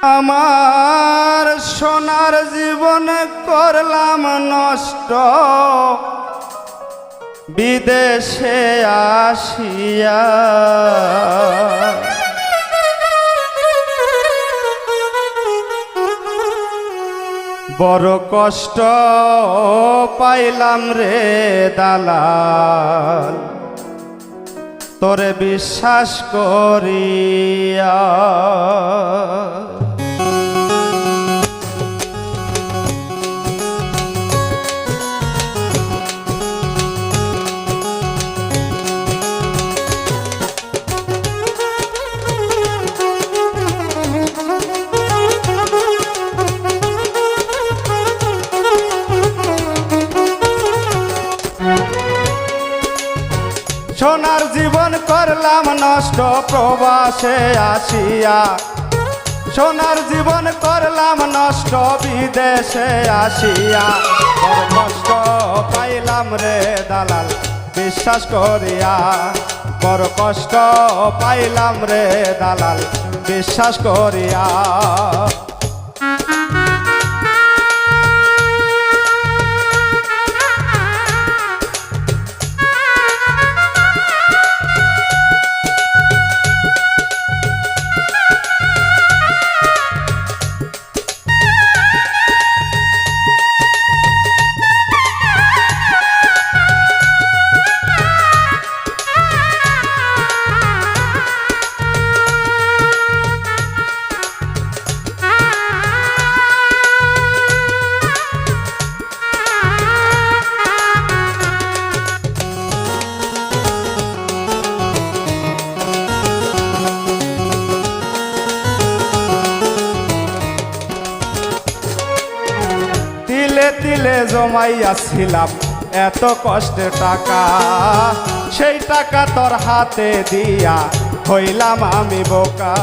আমার সোনার জীবন করলাম নষ্ট বিদেশে আসিয়া। বড় কষ্ট পাইলাম রে দালাল তোরে বিশ্বাস করিয়া। সোনার জীবন করলাম নষ্ট প্রবাসে আসিয়া। সোনার জীবন করলাম নষ্ট বিদেশে আসিয়া। বড় কষ্ট পাইলাম রে দালাল বিশ্বাস করিয়া। বড় কষ্ট পাইলাম রে দালাল বিশ্বাস করিয়া। তিলে জমাইয়াছিলাম এত কষ্টের টাকা, সেই টাকা তোর হাতে দিয়া হইলাম আমি বোকা।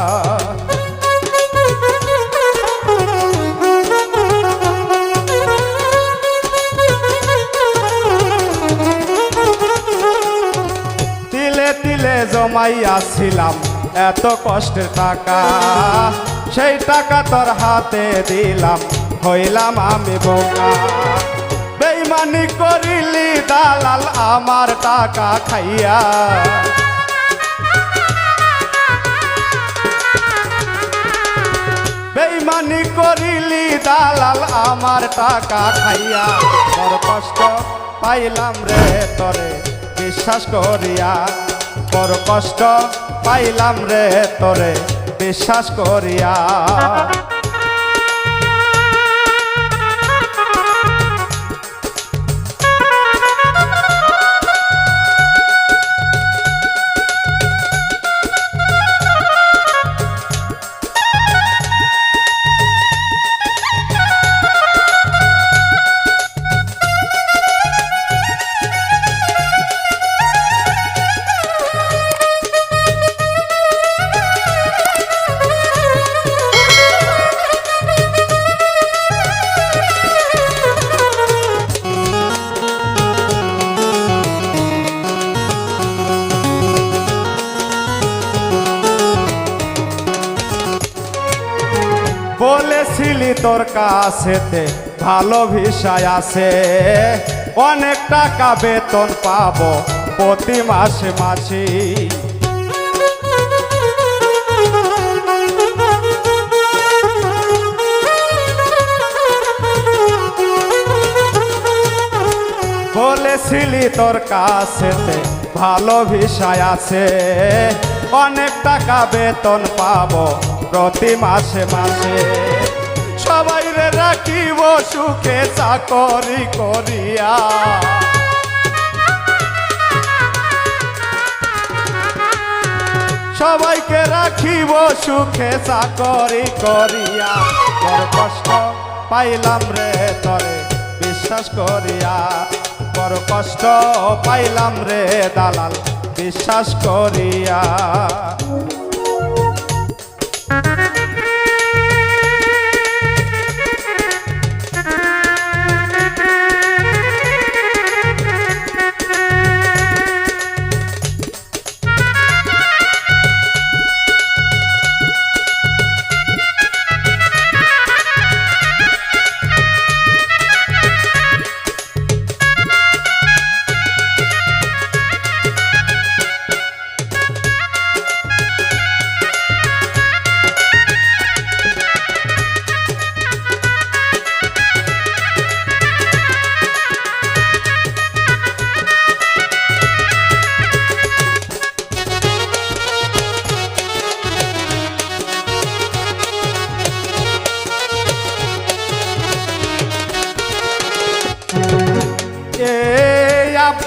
তিলে জমাইয়াছিলাম এত কষ্টের টাকা, সেই টাকা তোর হাতে দিলাম হইলাম আমি বোকা। বেইমানি করিলি দালাল আমার টাকা খাইয়া। বেইমানি করিলি দালাল আমার টাকা খাইয়া। বড় কষ্ট পাইলাম রে তোরে বিশ্বাস করিয়া। বড় কষ্ট পাইলাম রে তোরে বিশ্বাস করিয়া। বলেছিলি তোর কাছেতে ভালো ভিসায় আছে, অনেক টাকা বেতন পাবো প্রতি মাসে মাসে। বলেছিলি তোর কাছেতে ভালো ভিসায় আছে, অনেক টাকা বেতন পাবো প্রতি মাসে মাসে। সবাই রে রাখিব সুখে চাকরি করিয়া। সবাইকে রাখিব সুখে চাকরি করিয়া। বড় কষ্ট পাইলাম রে তোরে বিশ্বাস করিয়া। বড় কষ্ট পাইলাম রে দালাল বিশ্বাস করিয়া।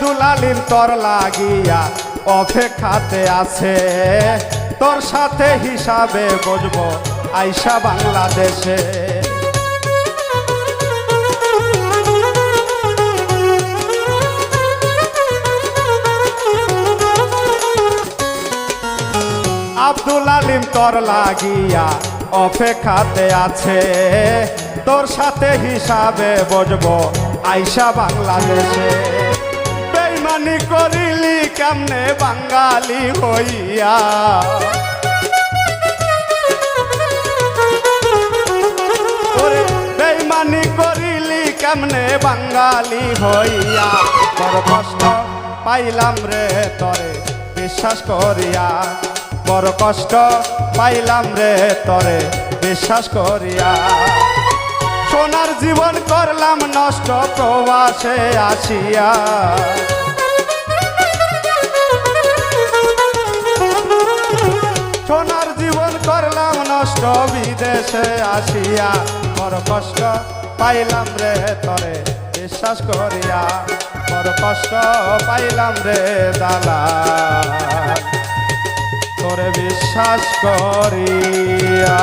আব্দুল আলিম তোর লাগিয়া অপেক্ষাতে আছে, তোর সাথে হিসাবে বুঝবো আইসা বাংলাদেশে। আব্দুল আলিম তোর লাগিয়া অপেক্ষাতে আছে, তোর সাথে হিসাবে বুঝবো আইসা বাংলাদেশে। বেইমানি করিলি কেমনে বাঙালি হইয়া, ওরে বেইমানি করিলি কেমনে বাঙালি হইয়া। বড় কষ্ট পাইলাম রে তরে বিশ্বাস করিয়া, বড় কষ্ট পাইলাম রে তরে বিশ্বাস করিয়া। সোনার জীবন করলাম নষ্ট প্রবাসে আসিয়া, সোনার জীবন করলাম নষ্ট বিদেশে আসিয়া। বড় কষ্ট পাইলাম রে তরে বিশ্বাস করিয়া, বড় কষ্ট পাইলাম রে দালাল তোরে বিশ্বাস করিয়া।